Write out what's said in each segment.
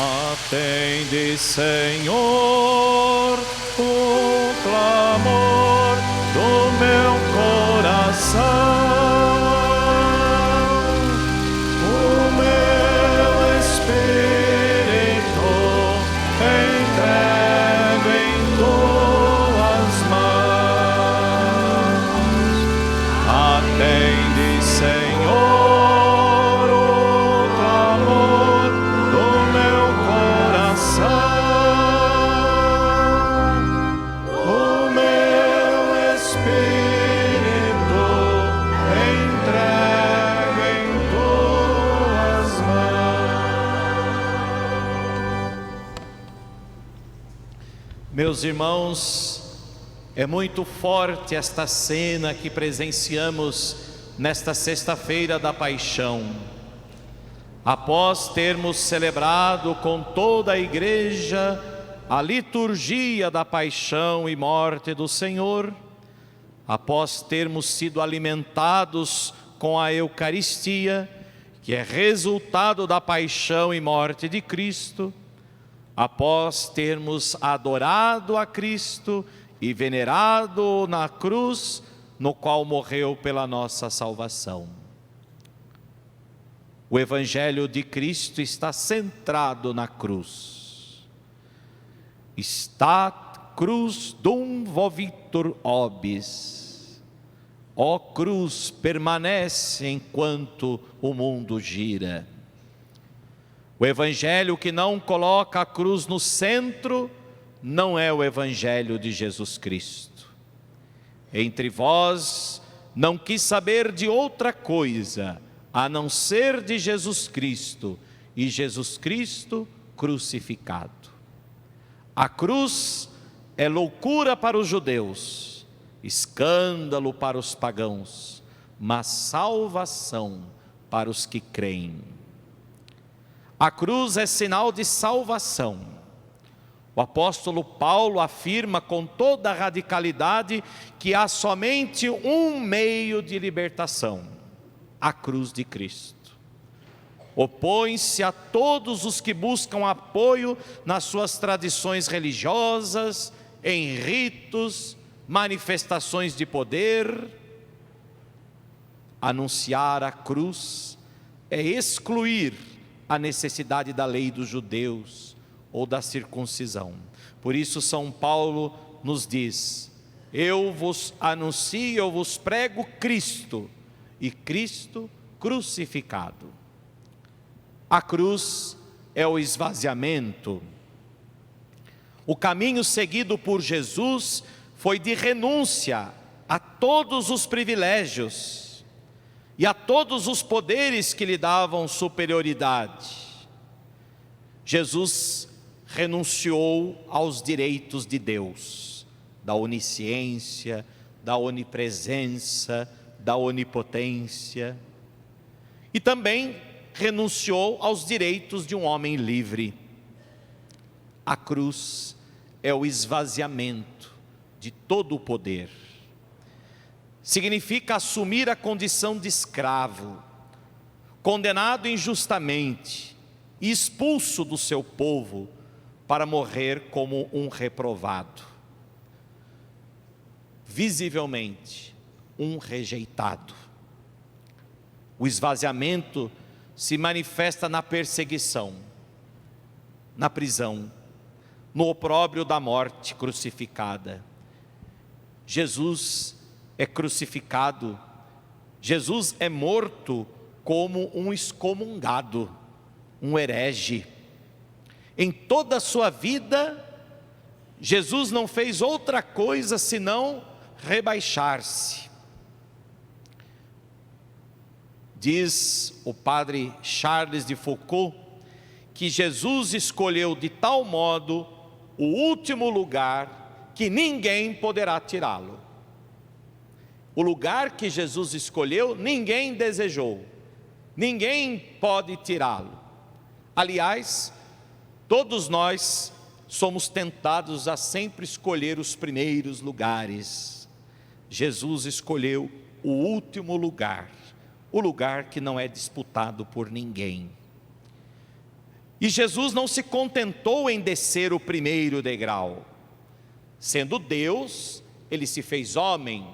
Atende, Senhor, o clamor do meu coração. O meu espírito entrego em tuas mãos. Atende, Senhor, o clamor do meu coração. O meu espírito entrego em tuas mãos. Meus irmãos, é muito forte esta cena que presenciamos nesta sexta-feira da Paixão. Após termos celebrado com toda a igreja a liturgia da paixão e morte do Senhor, após termos sido alimentados com a Eucaristia, que é resultado da paixão e morte de Cristo, após termos adorado a Cristo e venerado na cruz, no qual morreu pela nossa salvação. O Evangelho de Cristo está centrado na cruz. Está cruz dum vovitur obis. Ó cruz, permanece enquanto o mundo gira. O Evangelho que não coloca a cruz no centro não é o Evangelho de Jesus Cristo. Entre vós não quis saber de outra coisa, a não ser de Jesus Cristo, e Jesus Cristo crucificado. A cruz é loucura para os judeus, escândalo para os pagãos, mas salvação para os que creem. A cruz é sinal de salvação. O apóstolo Paulo afirma com toda a radicalidade que há somente um meio de libertação: a cruz de Cristo. Opõe-se a todos os que buscam apoio nas suas tradições religiosas, em ritos, manifestações de poder. Anunciar a cruz é excluir a necessidade da lei dos judeus ou da circuncisão. Por isso São Paulo nos diz: eu vos anuncio, eu vos prego Cristo, e Cristo crucificado. A cruz é o esvaziamento. O caminho seguido por Jesus foi de renúncia a todos os privilégios e a todos os poderes que lhe davam superioridade. Jesus renunciou aos direitos de Deus, da onisciência, da onipresença, da onipotência, e também renunciou aos direitos de um homem livre. A cruz é o esvaziamento de todo o poder. Significa assumir a condição de escravo, condenado injustamente e expulso do seu povo para morrer como um reprovado. Visivelmente, um rejeitado. O esvaziamento se manifesta na perseguição, na prisão, no opróbrio da morte crucificada. Jesus é crucificado, Jesus é morto como um excomungado, um herege. Em toda a sua vida, Jesus não fez outra coisa senão rebaixar-se. Diz o padre Charles de Foucault que Jesus escolheu de tal modo o último lugar que ninguém poderá tirá-lo. O lugar que Jesus escolheu, ninguém desejou, ninguém pode tirá-lo. Aliás, todos nós somos tentados a sempre escolher os primeiros lugares. Jesus escolheu o último lugar, o lugar que não é disputado por ninguém. E Jesus não se contentou em descer o primeiro degrau. Sendo Deus, ele se fez homem.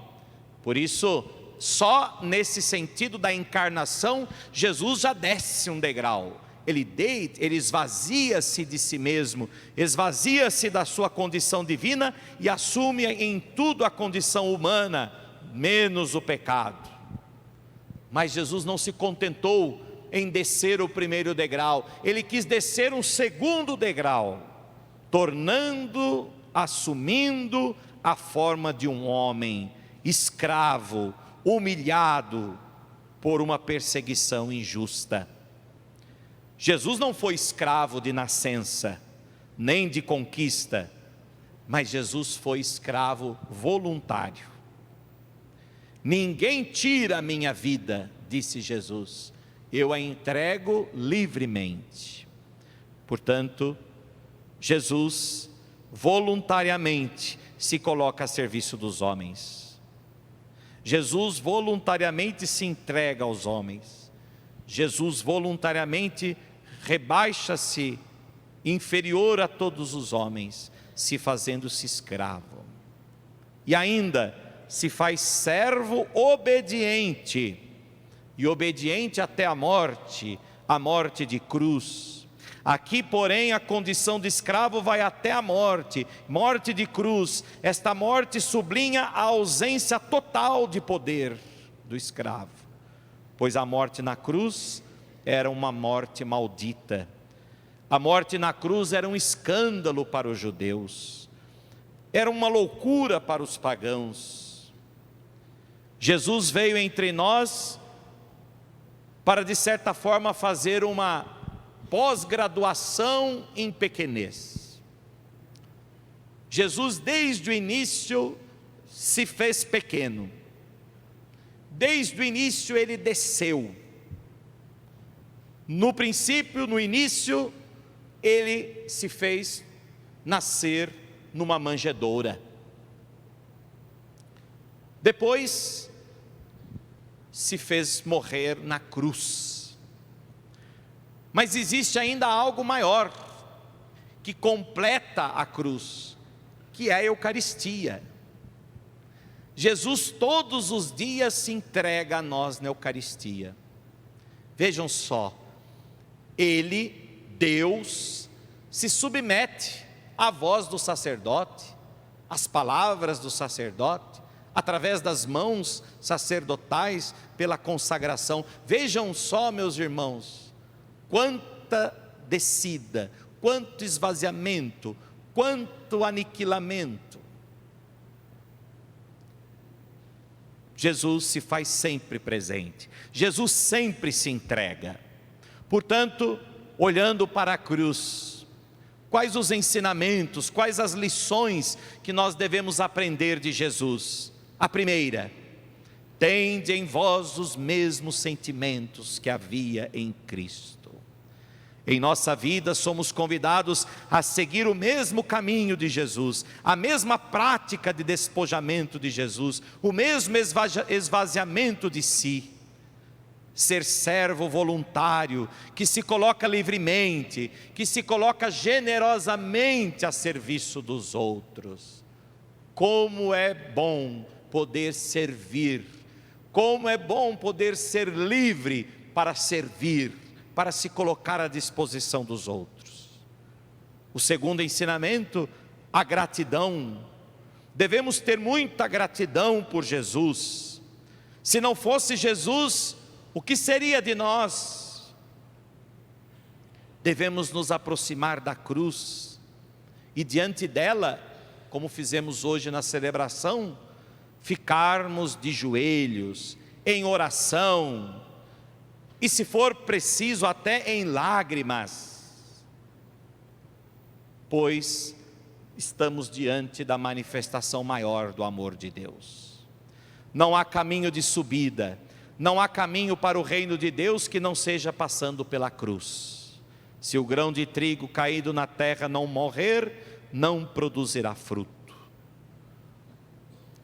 Por isso, só nesse sentido da encarnação, Jesus já desce um degrau. Ele esvazia-se de si mesmo, esvazia-se da sua condição divina e assume em tudo a condição humana, menos o pecado. Mas Jesus não se contentou em descer o primeiro degrau, ele quis descer um segundo degrau, assumindo a forma de um homem, escravo, humilhado por uma perseguição injusta. Jesus não foi escravo de nascença, nem de conquista, mas Jesus foi escravo voluntário. Ninguém tira a minha vida, disse Jesus, eu a entrego livremente. Portanto, Jesus voluntariamente se coloca a serviço dos homens. Jesus voluntariamente se entrega aos homens. Jesus voluntariamente rebaixa-se inferior a todos os homens, se fazendo-se escravo. E ainda se faz servo obediente, e obediente até a morte de cruz. Aqui, porém, a condição de escravo vai até a morte de cruz. Esta morte sublinha a ausência total de poder do escravo, pois a morte na cruz era uma morte maldita. A morte na cruz era um escândalo para os judeus, era uma loucura para os pagãos. Jesus veio entre nós para, de certa forma, fazer uma pós-graduação em pequenez. Jesus, desde o início, se fez pequeno. Desde o início ele desceu. No princípio, no início, ele se fez nascer numa manjedoura. Depois, se fez morrer na cruz. Mas existe ainda algo maior, que completa a cruz, que é a Eucaristia. Jesus todos os dias se entrega a nós na Eucaristia. Vejam só, ele, Deus, se submete à voz do sacerdote, às palavras do sacerdote, através das mãos sacerdotais, pela consagração. Vejam só, meus irmãos, quanta descida, quanto esvaziamento, quanto aniquilamento. Jesus se faz sempre presente, Jesus sempre se entrega. Portanto, olhando para a cruz, quais os ensinamentos, quais as lições que nós devemos aprender de Jesus? A primeira: tende em vós os mesmos sentimentos que havia em Cristo. Em nossa vida somos convidados a seguir o mesmo caminho de Jesus, a mesma prática de despojamento de Jesus, o mesmo esvaziamento de si. Ser servo voluntário, que se coloca livremente, que se coloca generosamente a serviço dos outros. Como é bom poder servir, como é bom poder ser livre para servir, para se colocar à disposição dos outros. O segundo ensinamento, a gratidão. Devemos ter muita gratidão por Jesus. Se não fosse Jesus, o que seria de nós? Devemos nos aproximar da cruz e diante dela, como fizemos hoje na celebração, ficarmos de joelhos, em oração, e se for preciso até em lágrimas, pois estamos diante da manifestação maior do amor de Deus. Não há caminho de subida, não há caminho para o reino de Deus que não seja passando pela cruz. Se o grão de trigo caído na terra não morrer, não produzirá fruto.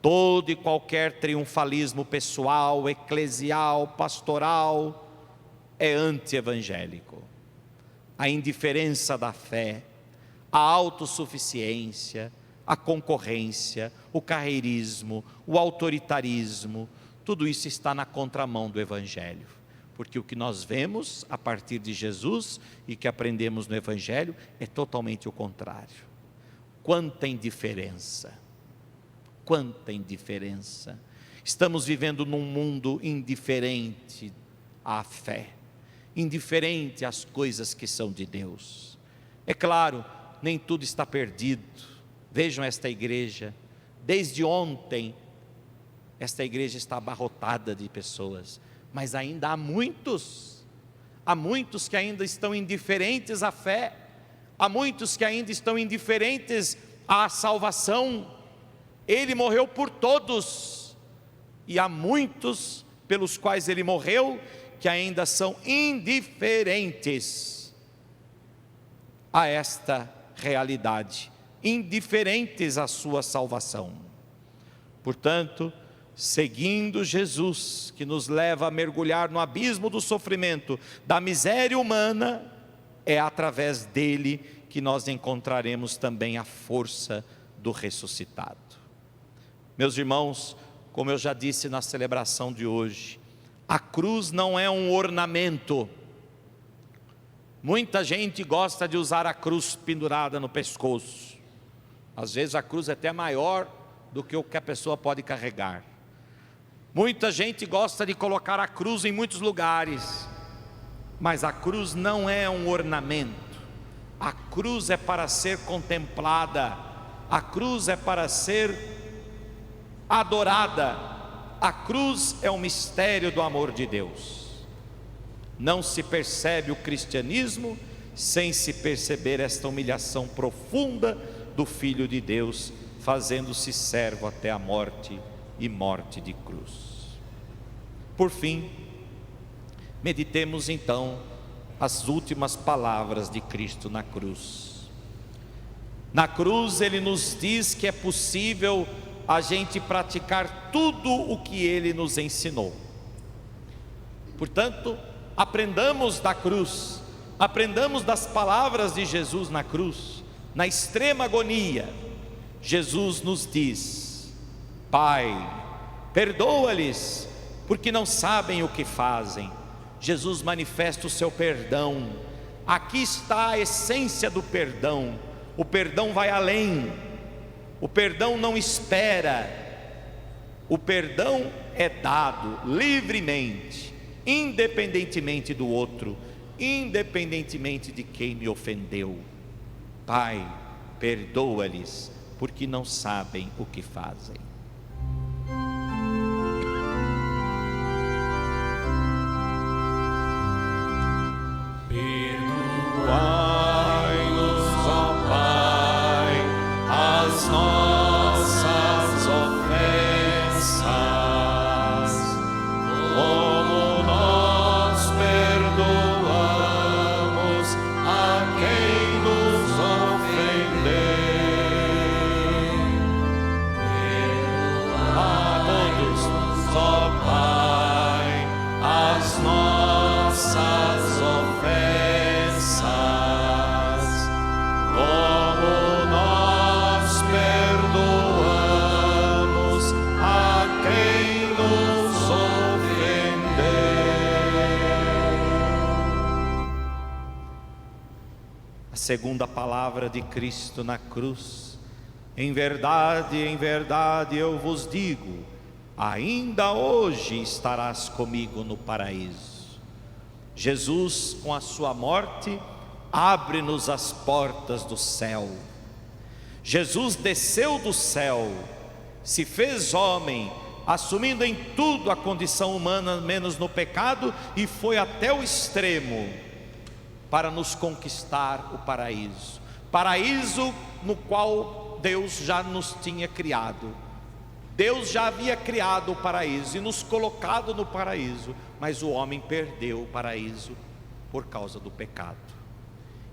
Todo e qualquer triunfalismo pessoal, eclesial, pastoral, é anti-evangélico. a indiferença da fé, a autossuficiência, a concorrência, o carreirismo, o autoritarismo, tudo isso está na contramão do Evangelho, porque o que nós vemos a partir de Jesus e que aprendemos no Evangelho é totalmente o contrário. Quanta indiferença, quanta indiferença. Estamos vivendo num mundo indiferente à fé, indiferente às coisas que são de Deus. É claro, nem tudo está perdido. Vejam esta igreja, desde ontem, esta igreja está abarrotada de pessoas, mas ainda há muitos que ainda estão indiferentes à fé, há muitos que ainda estão indiferentes à salvação. Ele morreu por todos, e há muitos pelos quais ele morreu, que ainda são indiferentes a esta realidade, indiferentes à sua salvação. Portanto, seguindo Jesus, que nos leva a mergulhar no abismo do sofrimento, da miséria humana, é através dele que nós encontraremos também a força do ressuscitado. Meus irmãos, como eu já disse na celebração de hoje, a cruz não é um ornamento. Muita gente gosta de usar a cruz pendurada no pescoço. Às vezes a cruz é até maior do que o que a pessoa pode carregar. Muita gente gosta de colocar a cruz em muitos lugares, mas a cruz não é um ornamento. A cruz é para ser contemplada, a cruz é para ser adorada. A cruz é o mistério do amor de Deus. Não se percebe o cristianismo sem se perceber esta humilhação profunda do Filho de Deus, fazendo-se servo até a morte e morte de cruz. Por fim, meditemos então as últimas palavras de Cristo na cruz. Na cruz ele nos diz que é possível a gente praticar tudo o que ele nos ensinou. Portanto, aprendamos da cruz, aprendamos das palavras de Jesus na cruz. Na extrema agonia, Jesus nos diz: Pai, perdoa-lhes, porque não sabem o que fazem. Jesus manifesta o seu perdão. Aqui está a essência do perdão. O perdão vai além, o perdão não espera, o perdão é dado livremente, independentemente do outro, independentemente de quem me ofendeu. Pai, perdoa-lhes, porque não sabem o que fazem. Perdoai-nos, ó Pai, as nossas ofensas, como nós perdoamos a quem nos ofendeu. A todos, ó Pai, as nossas ofensas, como nós perdoamos a quem nos ofendeu. A segunda palavra de Cristo na cruz: em verdade eu vos digo, ainda hoje estarás comigo no paraíso. Jesus, com a sua morte, abre-nos as portas do céu. Jesus desceu do céu, se fez homem, assumindo em tudo a condição humana, menos no pecado, e foi até o extremo para nos conquistar o paraíso. Paraíso no qual Deus já nos tinha criado. Deus já havia criado o paraíso e nos colocado no paraíso, mas o homem perdeu o paraíso por causa do pecado.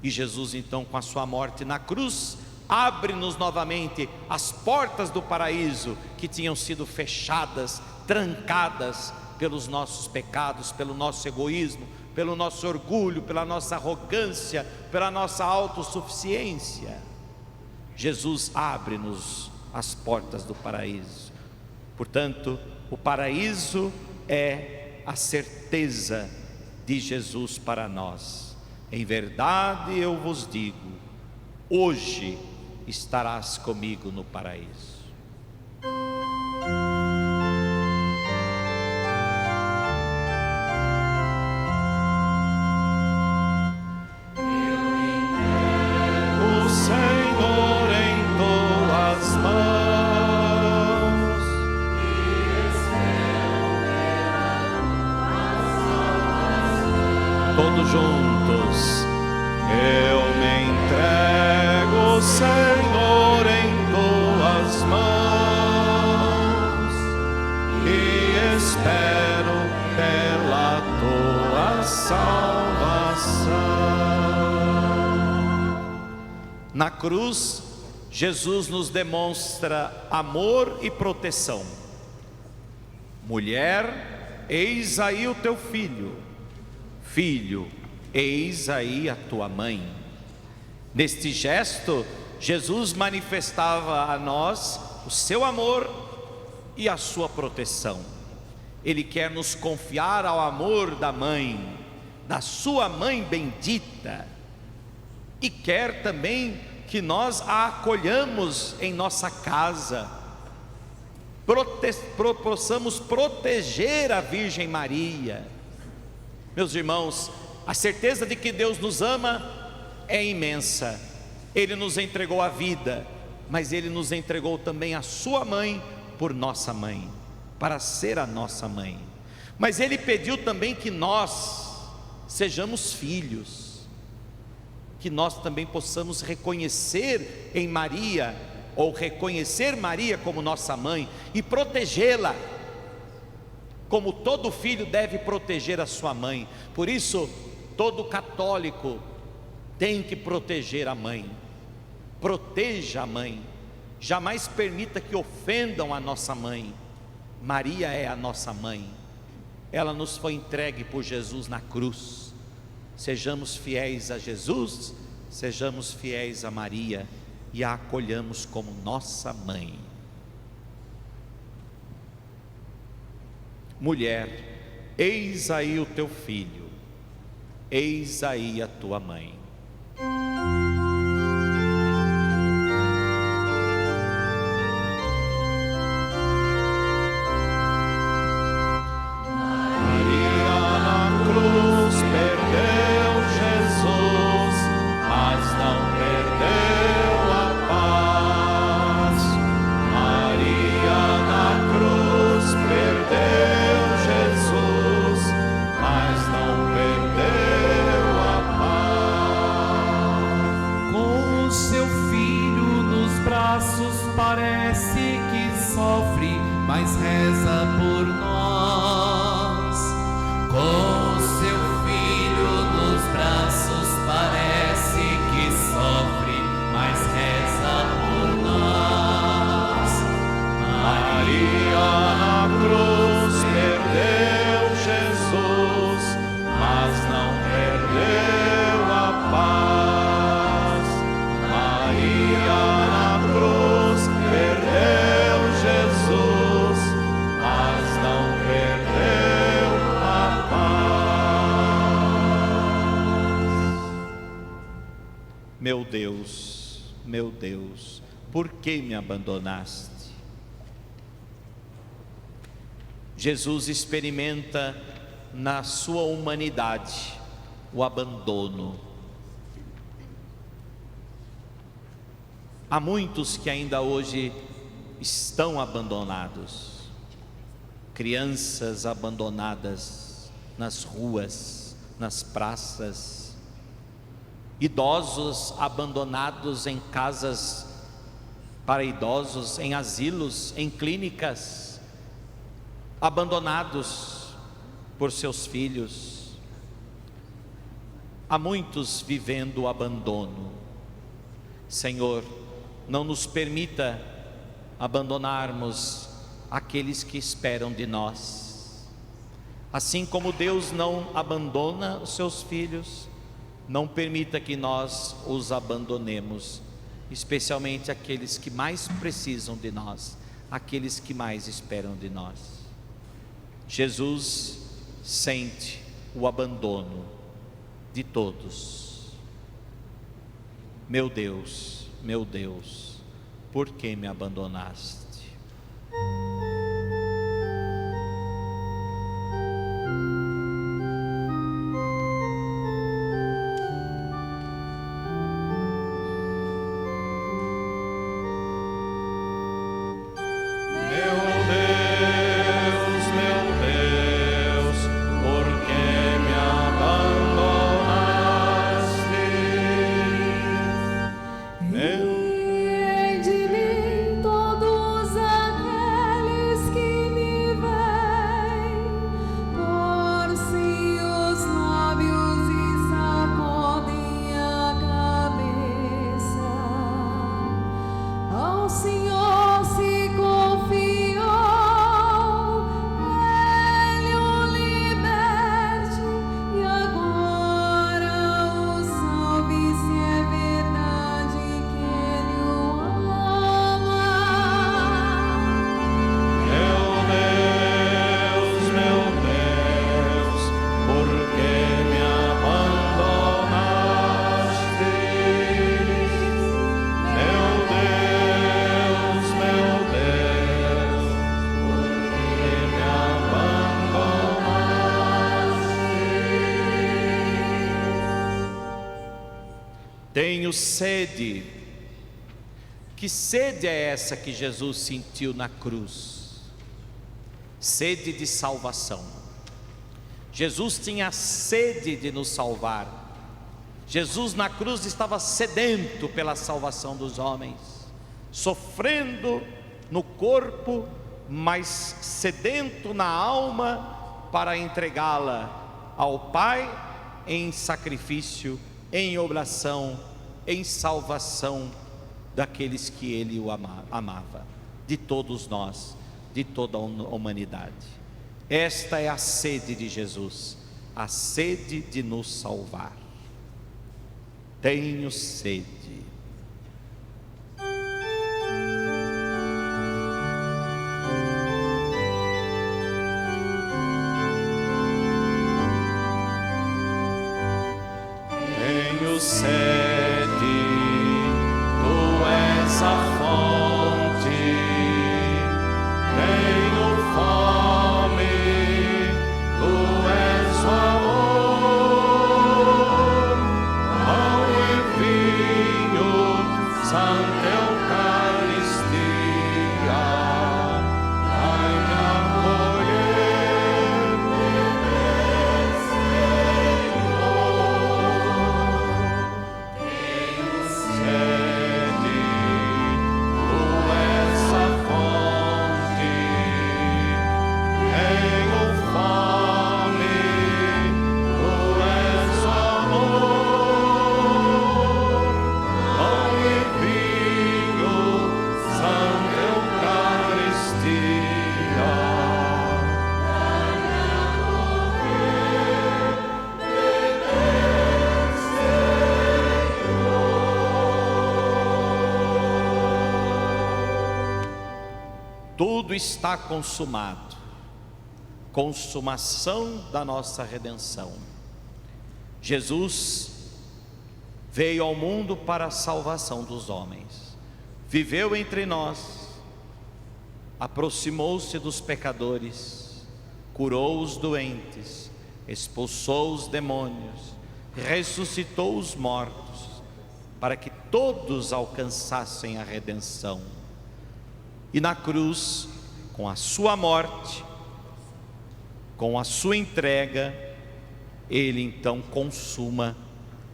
E Jesus então, com a sua morte na cruz, abre-nos novamente as portas do paraíso que tinham sido fechadas, trancadas pelos nossos pecados, pelo nosso egoísmo, pelo nosso orgulho, pela nossa arrogância, pela nossa autossuficiência. Jesus abre-nos as portas do paraíso. Portanto, o paraíso é a certeza de Jesus para nós. Em verdade eu vos digo, hoje estarás comigo no paraíso. O Senhor em tuas mãos, Todos juntos. eu me entrego, Senhor, em tuas mãos, e espero pela tua salvação. Na cruz, Jesus nos demonstra amor e proteção. Mulher, eis aí o teu filho. Filho, eis aí a tua mãe. Neste gesto, Jesus manifestava a nós o seu amor e a sua proteção. Ele quer nos confiar ao amor da mãe, da sua mãe bendita, e quer também que nós a acolhamos em nossa casa, possamos proteger a Virgem Maria. Meus irmãos, a certeza de que Deus nos ama é imensa. Ele nos entregou a vida, mas Ele nos entregou também a sua mãe por nossa mãe, para ser a nossa mãe. Mas Ele pediu também que nós sejamos filhos, que nós também possamos reconhecer em Maria, ou reconhecer Maria como nossa mãe e protegê-la, como todo filho deve proteger a sua mãe. Por isso, todo católico tem que proteger a mãe. Proteja a mãe, jamais permita que ofendam a nossa mãe. Maria é a nossa mãe, ela nos foi entregue por Jesus na cruz. Sejamos fiéis a Jesus, sejamos fiéis a Maria e a acolhamos como nossa mãe. Mulher, eis aí o teu filho, eis aí a tua mãe. Parece que sofre, mas reza por nós. Com seu filho nos braços, parece que sofre, mas reza por nós. Maria na cruz perdeu Jesus, mas não perdeu a paz. Maria na cruz perdeu Jesus, mas não perdeu a paz. Meu Deus, por que me abandonaste? Jesus experimenta na sua humanidade o abandono. Há muitos que ainda hoje estão abandonados, crianças abandonadas nas ruas, nas praças, idosos abandonados em casas para idosos, em asilos, em clínicas, abandonados por seus filhos. Há muitos vivendo o abandono. Senhor, não nos permita abandonarmos aqueles que esperam de nós, Assim como Deus não abandona os seus filhos, não permita que nós os abandonemos, especialmente aqueles que mais precisam de nós, aqueles que mais esperam de nós. Jesus sente o abandono de todos. Meu Deus, por que me abandonaste? Tenho sede. Que sede é essa que Jesus sentiu na cruz? Sede de salvação. Jesus tinha sede de nos salvar. Jesus na cruz estava sedento pela salvação dos homens, sofrendo no corpo, mas sedento na alma para entregá-la ao Pai em sacrifício, em oração, em salvação daqueles que Ele o amava, de todos nós, de toda a humanidade. Esta é a sede de Jesus, a sede de nos salvar. Tenho sede. Tenho sede, Tu és a fonte. Tenho fome, Tu és o amor. Pão e vinho, Santa Eucaristia, dai-me a colher, sede, Tu és a fonte. Tenho fome, Tu és o amor. Pão e vinho, Santa Eucaristia, Tudo está consumado. Consumação da nossa redenção. Jesus veio ao mundo para a salvação dos homens. Viveu entre nós, aproximou-se dos pecadores, curou os doentes, expulsou os demônios, ressuscitou os mortos, para que todos alcançassem a redenção. E na cruz, com a sua morte, com a sua entrega, Ele então consuma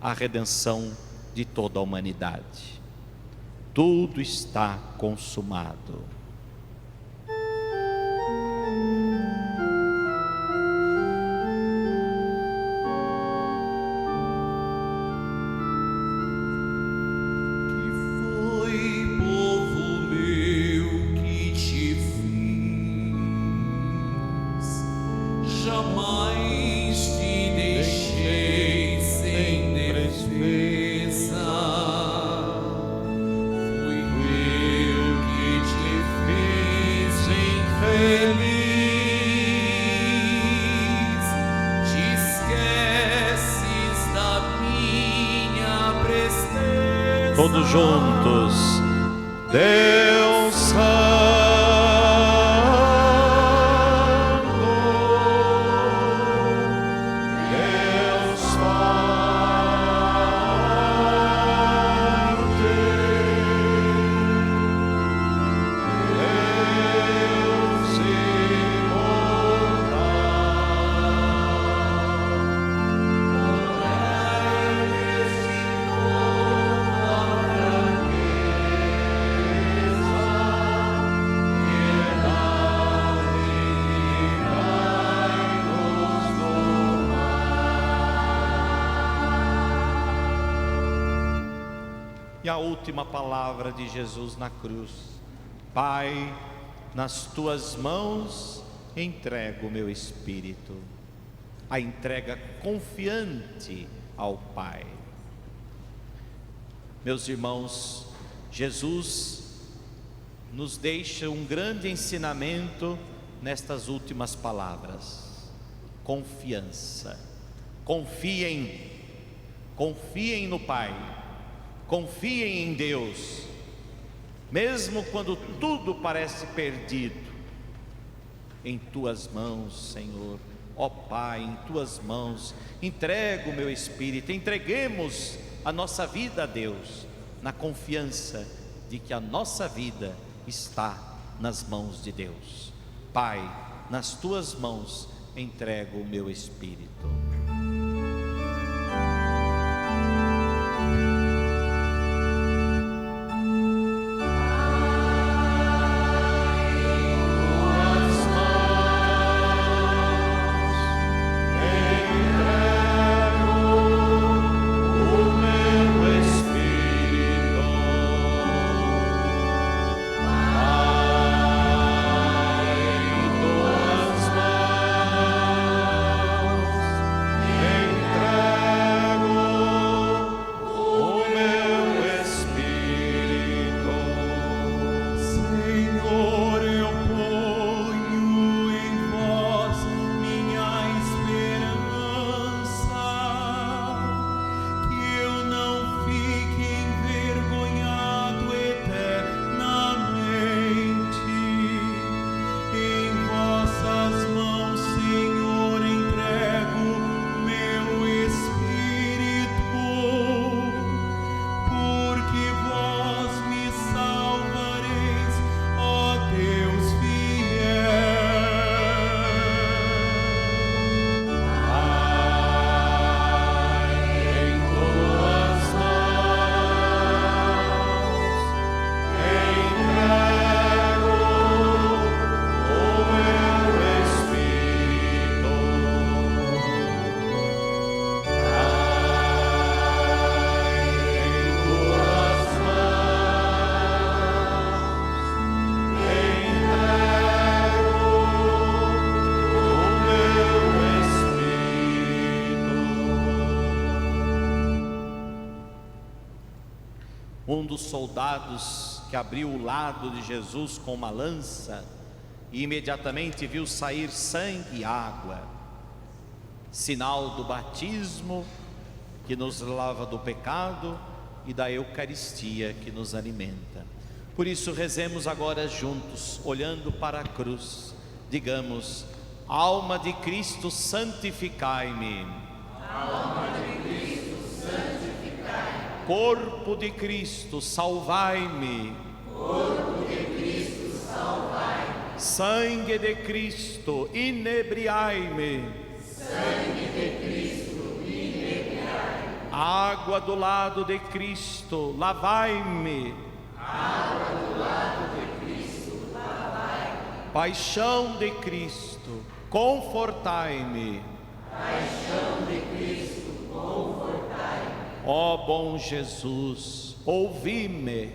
a redenção de toda a humanidade. Tudo está consumado. Jamais todos juntos. Deus Santo, Deus forte, Deus E a última palavra de Jesus na cruz: Pai, nas tuas mãos entrego o meu espírito. A entrega confiante ao Pai. Meus irmãos, Jesus nos deixa um grande ensinamento nestas últimas palavras: confiança. Confiem no Pai, confiem em Deus, mesmo quando tudo parece perdido. Em tuas mãos, Senhor, ó Pai, em tuas mãos entrego o meu espírito. Entreguemos a nossa vida a Deus, na confiança de que a nossa vida está nas mãos de Deus. Pai, nas tuas mãos entrego o meu espírito. Um dos soldados que abriu o lado de Jesus com uma lança e imediatamente viu sair sangue e água, sinal do batismo que nos lava do pecado e da Eucaristia que nos alimenta. Por isso rezemos agora juntos, olhando para a cruz. Digamos: alma de Cristo, santificai-me. alma de Cristo, santificai-me. Corpo de Cristo, salvai-me. Corpo de Cristo, salvai-me. Sangue de Cristo, inebriai-me. Sangue de Cristo, inebriai-me. Água do lado de Cristo, lavai-me. Água do lado de Cristo, lavai-me. Paixão de Cristo, confortai-me. Paixão de Cristo, confortai-me. Ó bom Jesus, ouvi-me.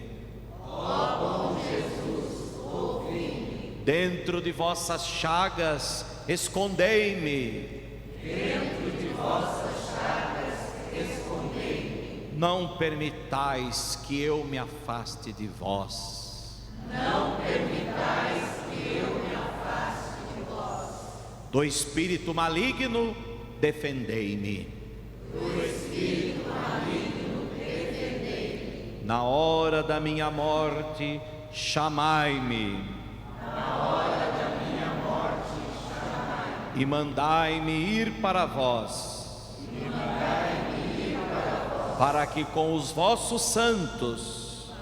Ó bom Jesus, ouvi-me. Dentro de vossas chagas, escondei-me. Dentro de vossas chagas, escondei-me. Não permitais que eu me afaste de vós. Não permitais que eu me afaste de vós. Do espírito maligno, defendei-me. Do espírito maligno, defendei-me. na hora da minha morte, chamai-me. Na hora da minha morte, chamai-me. E mandai-me ir para vós. Para que com os vossos santos,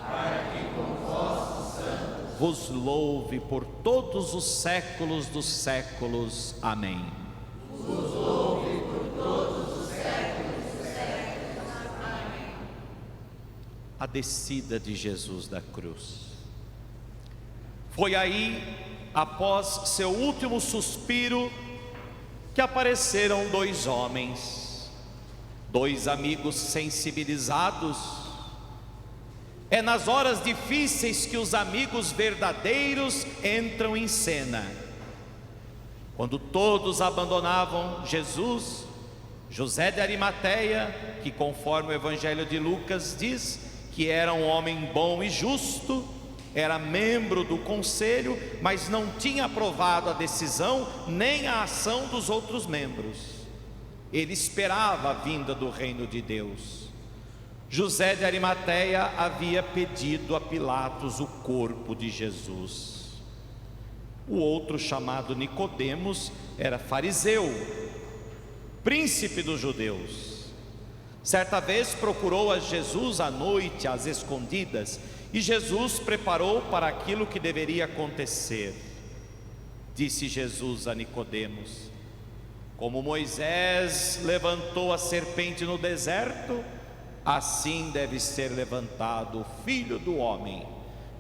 vos louve por todos os séculos dos séculos. Amém. Vos louve por todos os séculos dos séculos. Amém. A descida de Jesus da cruz. Foi aí, após seu último suspiro, que apareceram dois homens, dois amigos sensibilizados. É nas horas difíceis que os amigos verdadeiros entram em cena. Quando todos abandonavam Jesus, José de Arimateia, que conforme o Evangelho de Lucas diz que era um homem bom e justo, era membro do conselho, mas não tinha aprovado a decisão nem a ação dos outros membros. Ele esperava a vinda do reino de Deus. José de Arimateia havia pedido a Pilatos o corpo de Jesus. O outro, chamado Nicodemos, era fariseu, príncipe dos judeus. Certa vez procurou a Jesus à noite, às escondidas, e Jesus preparou para aquilo que deveria acontecer. Disse Jesus a Nicodemos: como Moisés levantou a serpente no deserto, assim deve ser levantado o Filho do Homem,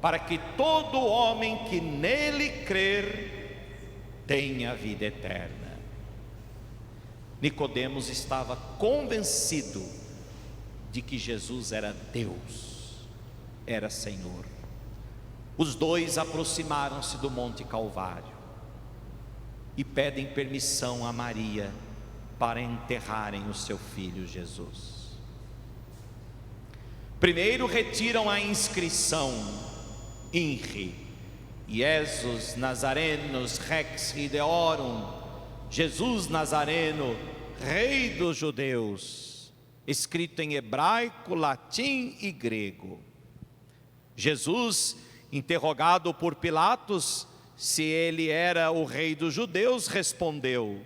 para que todo homem que nele crer tenha vida eterna. Nicodemos estava convencido de que Jesus era Deus, era Senhor. Os dois aproximaram-se do Monte Calvário e pedem permissão a Maria para enterrarem o seu filho Jesus. Primeiro retiram a inscrição INRI, Jesus Nazarenus Rex Ideorum, Jesus Nazareno, Rei dos Judeus, escrito em hebraico, latim e grego. Jesus, interrogado por Pilatos se ele era o rei dos judeus, respondeu: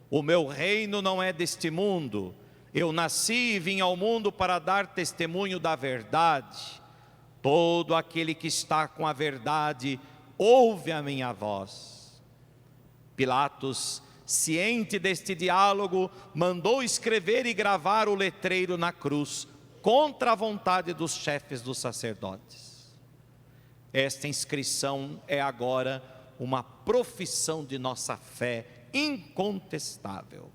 o meu reino não é deste mundo. Eu nasci e vim ao mundo para dar testemunho da verdade. Todo aquele que está com a verdade ouve a minha voz. Pilatos, ciente deste diálogo, mandou escrever e gravar o letreiro na cruz, contra a vontade dos chefes dos sacerdotes. Esta inscrição é agora uma profissão de nossa fé incontestável.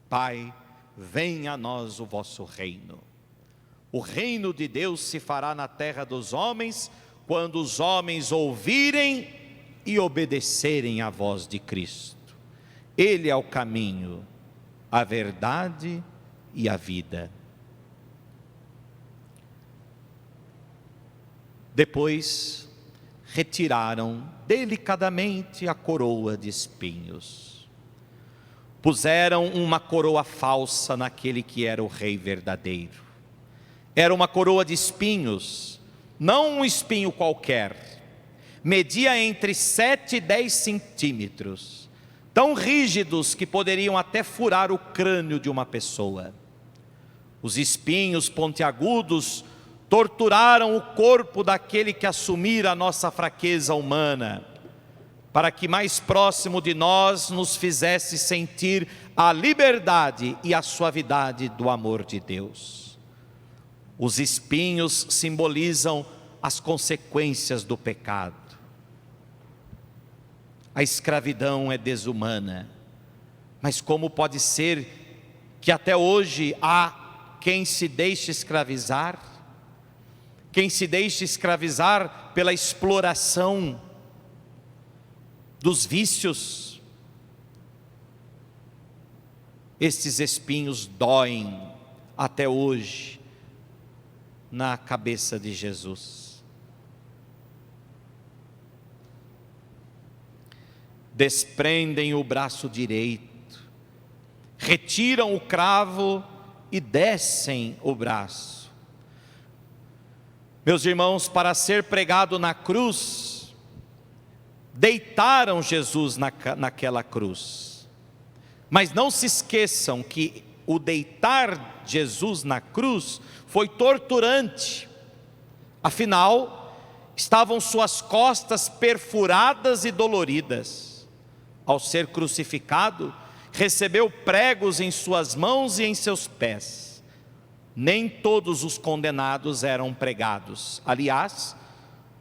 Pai, venha a nós o vosso reino. O reino de Deus se fará na terra dos homens, quando os homens ouvirem e obedecerem à voz de Cristo. Ele é o caminho, a verdade e a vida. Depois retiraram delicadamente a coroa de espinhos. Puseram uma coroa falsa naquele que era o rei verdadeiro. Era uma coroa de espinhos, não um espinho qualquer. Media entre 7 e 10 centímetros, tão rígidos que poderiam até furar o crânio de uma pessoa. Os espinhos pontiagudos torturaram o corpo daquele que assumira a nossa fraqueza humana, para que mais próximo de nós nos fizesse sentir a liberdade e a suavidade do amor de Deus. Os espinhos simbolizam as consequências do pecado. A escravidão é desumana, mas como pode ser que até hoje há quem se deixe escravizar? Quem se deixa escravizar pela exploração dos vícios? Estes espinhos doem até hoje na cabeça de Jesus. Desprendem o braço direito, retiram o cravo e descem o braço. Meus irmãos, para ser pregado na cruz, deitaram Jesus naquela cruz. Mas não se esqueçam que o deitar Jesus na cruz foi torturante. Afinal, estavam suas costas perfuradas e doloridas. Ao ser crucificado, recebeu pregos em suas mãos e em seus pés. Nem todos os condenados eram pregados. Aliás,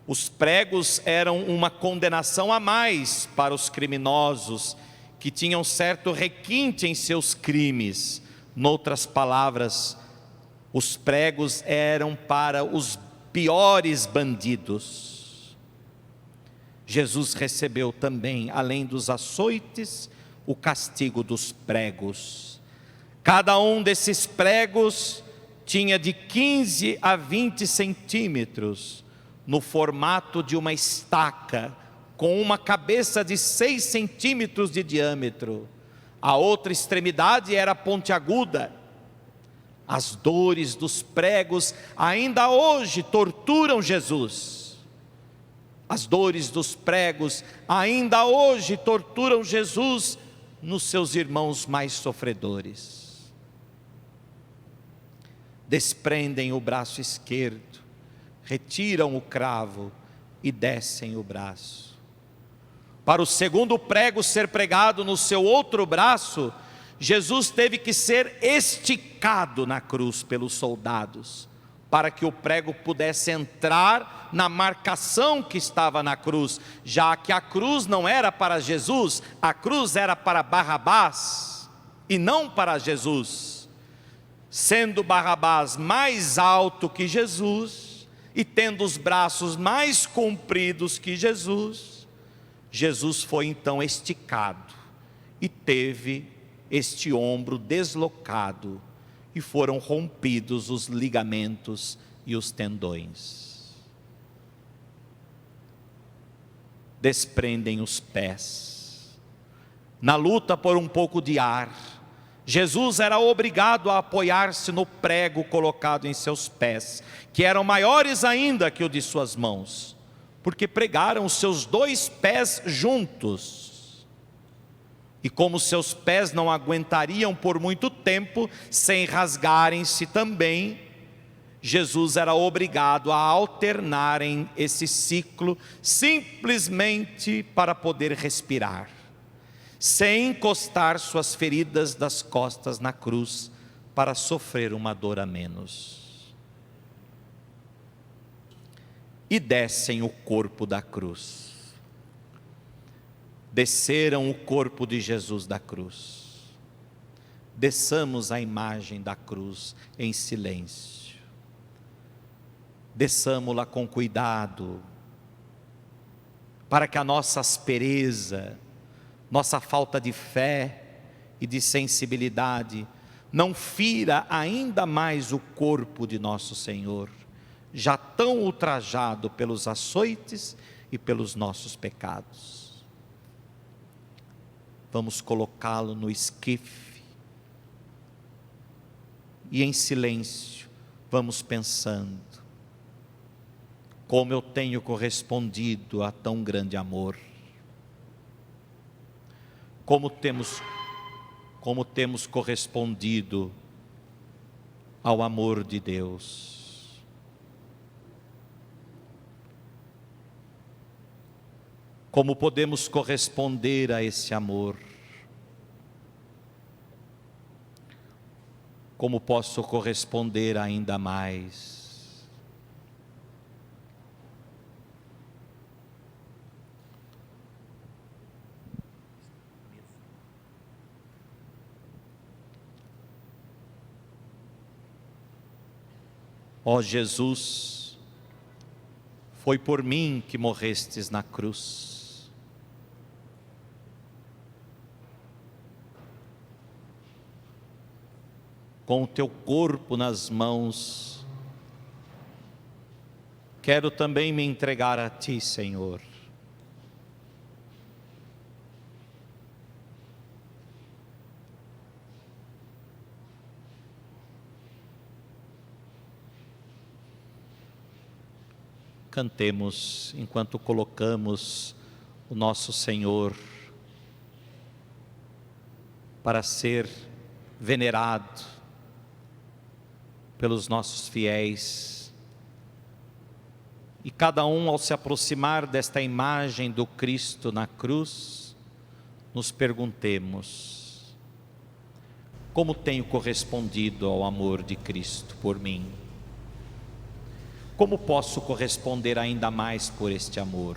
os pregos eram uma condenação a mais para os criminosos que tinham certo requinte em seus crimes. Noutras palavras, os pregos eram para os piores bandidos. Jesus recebeu também, além dos açoites, o castigo dos pregos. Cada um desses pregos tinha de 15 a 20 centímetros, no formato de uma estaca, com uma cabeça de 6 centímetros de diâmetro. A outra extremidade era pontiaguda. As dores dos pregos ainda hoje torturam Jesus. As dores dos pregos ainda hoje torturam Jesus nos seus irmãos mais sofredores. Desprendem o braço esquerdo, retiram o cravo e descem o braço. Para o segundo prego ser pregado no seu outro braço, Jesus teve que ser esticado na cruz pelos soldados, para que o prego pudesse entrar na marcação que estava na cruz, já que a cruz não era para Jesus, a cruz era para Barrabás, e não para Jesus. Sendo Barrabás mais alto que Jesus, e tendo os braços mais compridos que Jesus, Jesus foi então esticado, e teve este ombro deslocado, e foram rompidos os ligamentos e os tendões. Desprendem os pés. Na luta por um pouco de ar, Jesus era obrigado a apoiar-se no prego colocado em seus pés, que eram maiores ainda que o de suas mãos, porque pregaram os seus 2 pés juntos. E como seus pés não aguentariam por muito tempo, sem rasgarem-se também, Jesus era obrigado a alternarem esse ciclo, simplesmente para poder respirar, sem encostar suas feridas das costas na cruz, para sofrer uma dor a menos. E descem o corpo da cruz. Desceram o corpo de Jesus da cruz. Desçamos a imagem da cruz em silêncio. Desçamo-la com cuidado, para que a nossa aspereza, nossa falta de fé e de sensibilidade não fira ainda mais o corpo de nosso Senhor, já tão ultrajado pelos açoites e pelos nossos pecados. Vamos colocá-lo no esquife e em silêncio vamos pensando: como eu tenho correspondido a tão grande amor, como temos correspondido ao amor de Deus. Como podemos corresponder a esse amor? Como posso corresponder ainda mais? Ó Jesus, foi por mim que morrestes na cruz. Com o teu corpo nas mãos, quero também me entregar a ti, Senhor. Cantemos enquanto colocamos o nosso Senhor para ser venerado pelos nossos fiéis. E cada um, ao se aproximar desta imagem do Cristo na cruz, nos perguntemos: como tenho correspondido ao amor de Cristo por mim? Como posso corresponder ainda mais por este amor?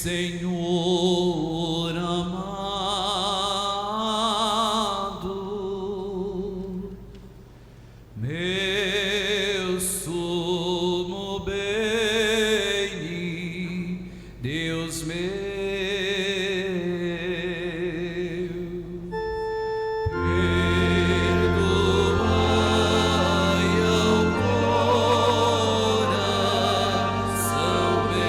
Senhor amado, meu sumo bem, Deus meu, perdoai ao coração meu.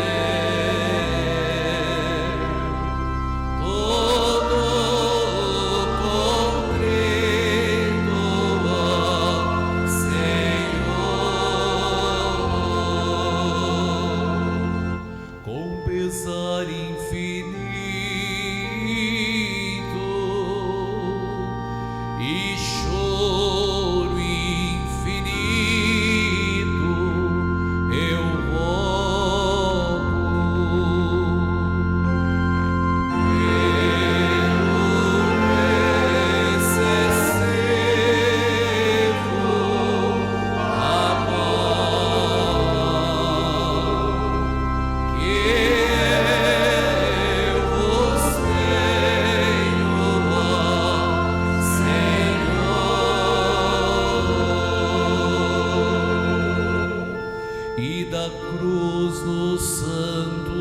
vosso santo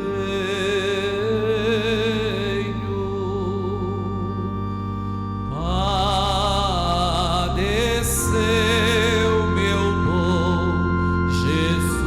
leito padeceu meu bom Jesus.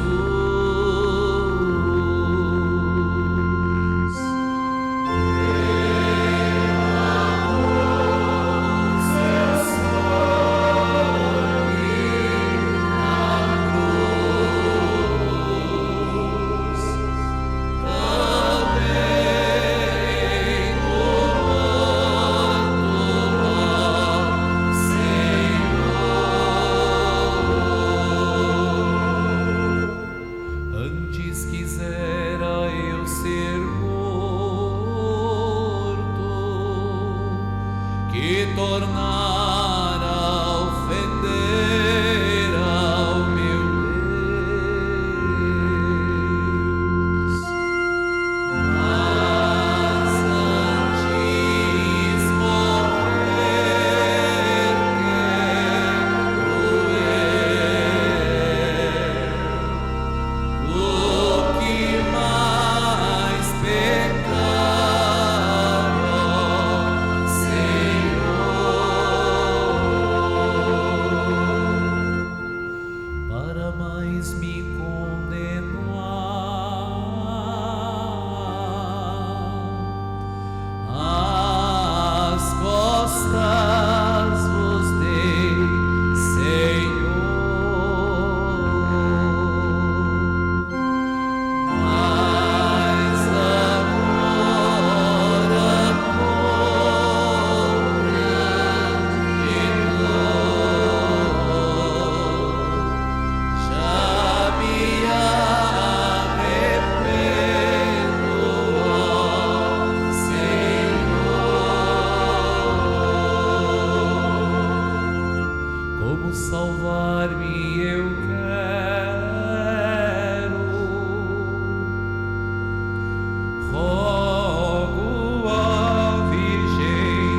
Antes quisera eu ser morto, que tornar a ofender ao meu Deus. Mas antes morrer do que mais pecar, ó Senhor, para mais me condenar, as costas vos dei, Senhor. Mas agora com grande dor já me arrependo, ó Senhor. Como salvar-me eu quero, rogo à Virgem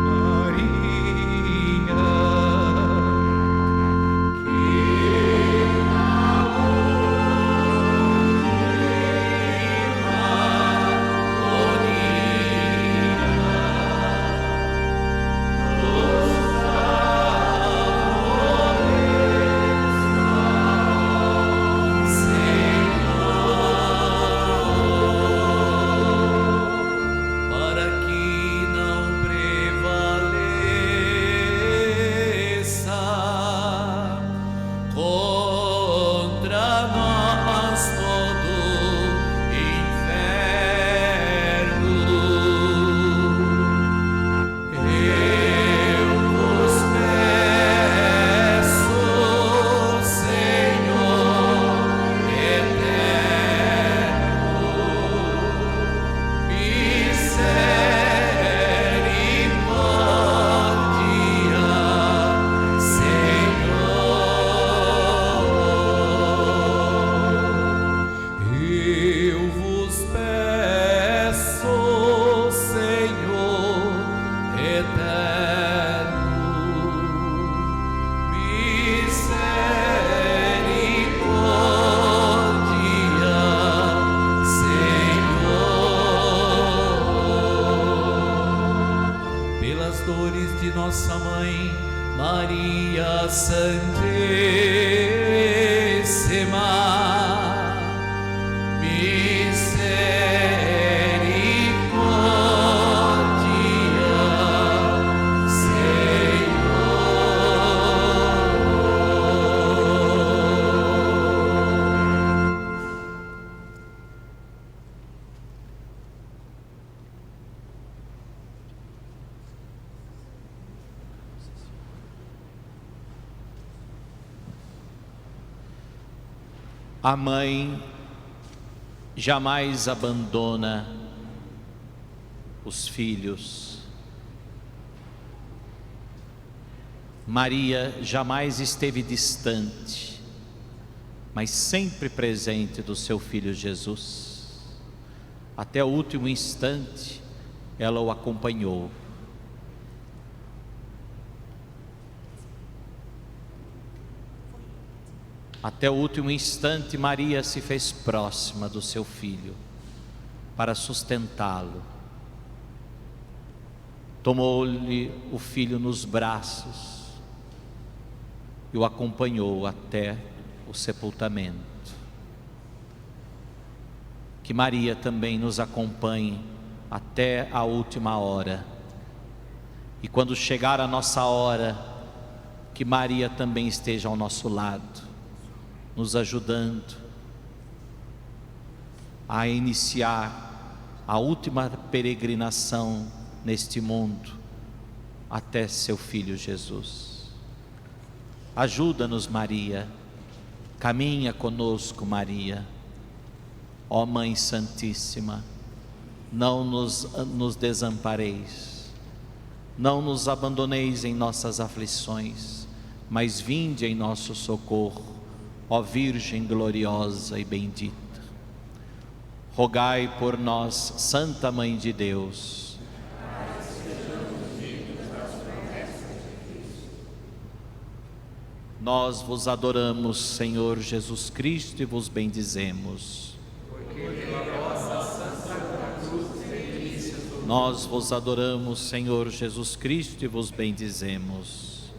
Maria que na última para que não prevaleça contra nós todo inferno. Eu vos peço, Senhor eterno, misericórdia, Senhor. Eu vos peço, Senhor eterno, misericórdia, Senhor. Pelas dores de nossa mãe Maria Santíssima, misericórdia, A mãe jamais abandona os filhos. Maria jamais esteve distante, mas sempre presente do seu filho Jesus. Até o último instante, ela o acompanhou. Até o último instante, Maria se fez próxima do seu filho para sustentá-lo. Tomou-lhe o filho nos braços e o acompanhou até o sepultamento. Que Maria também nos acompanhe até a última hora. E quando chegar a nossa hora, que Maria também esteja ao nosso lado, nos ajudando a iniciar a última peregrinação neste mundo até seu Filho Jesus. Ajuda-nos, Maria, caminha conosco, Maria. Ó Mãe Santíssima, não nos desampareis, não nos abandoneis em nossas aflições, mas vinde em nosso socorro, ó Virgem gloriosa e bendita. Rogai por nós, Santa Mãe de Deus, nós vos adoramos, Senhor Jesus Cristo, e vos bendizemos. Nós vos adoramos, Senhor Jesus Cristo, e vos bendizemos.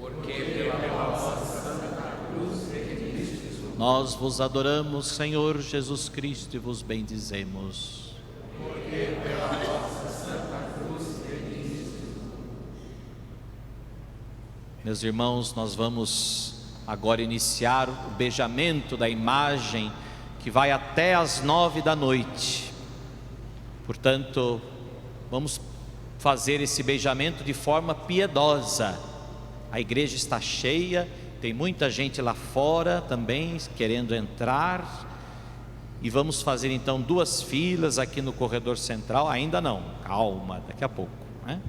Nós vos adoramos, Senhor Jesus Cristo, e vos bendizemos. Meus irmãos, nós vamos agora iniciar o beijamento da imagem que vai até às 9 da noite. Portanto, vamos fazer esse beijamento de forma piedosa. A igreja está cheia, tem muita gente lá fora também querendo entrar. E vamos fazer então 2 filas aqui no corredor central. Ainda não, calma, daqui a pouco, né?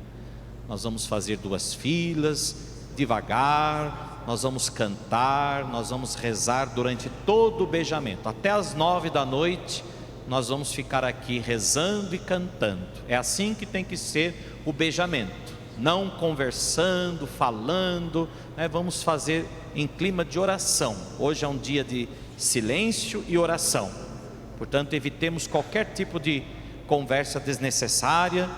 Nós vamos fazer 2 filas, devagar. Nós vamos cantar, nós vamos rezar durante todo o beijamento. Até às 9 da noite nós vamos ficar aqui rezando e cantando. É assim que tem que ser o beijamento, não conversando, falando, né? Vamos fazer em clima de oração. Hoje é um dia de silêncio e oração. Portanto, evitemos qualquer tipo de conversa desnecessária.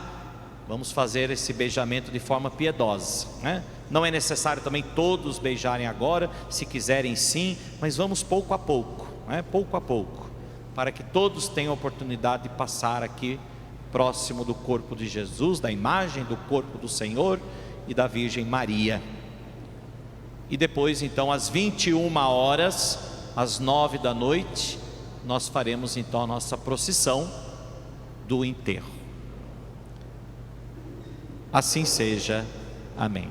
Vamos fazer esse beijamento de forma piedosa, né? Não é necessário também todos beijarem agora, se quiserem sim, mas vamos pouco a pouco, né? Pouco a pouco, para que todos tenham a oportunidade de passar aqui próximo do corpo de Jesus, da imagem do corpo do Senhor e da Virgem Maria. E depois então às 21 horas, às 9 da noite, nós faremos então a nossa procissão do enterro. Assim seja, amém.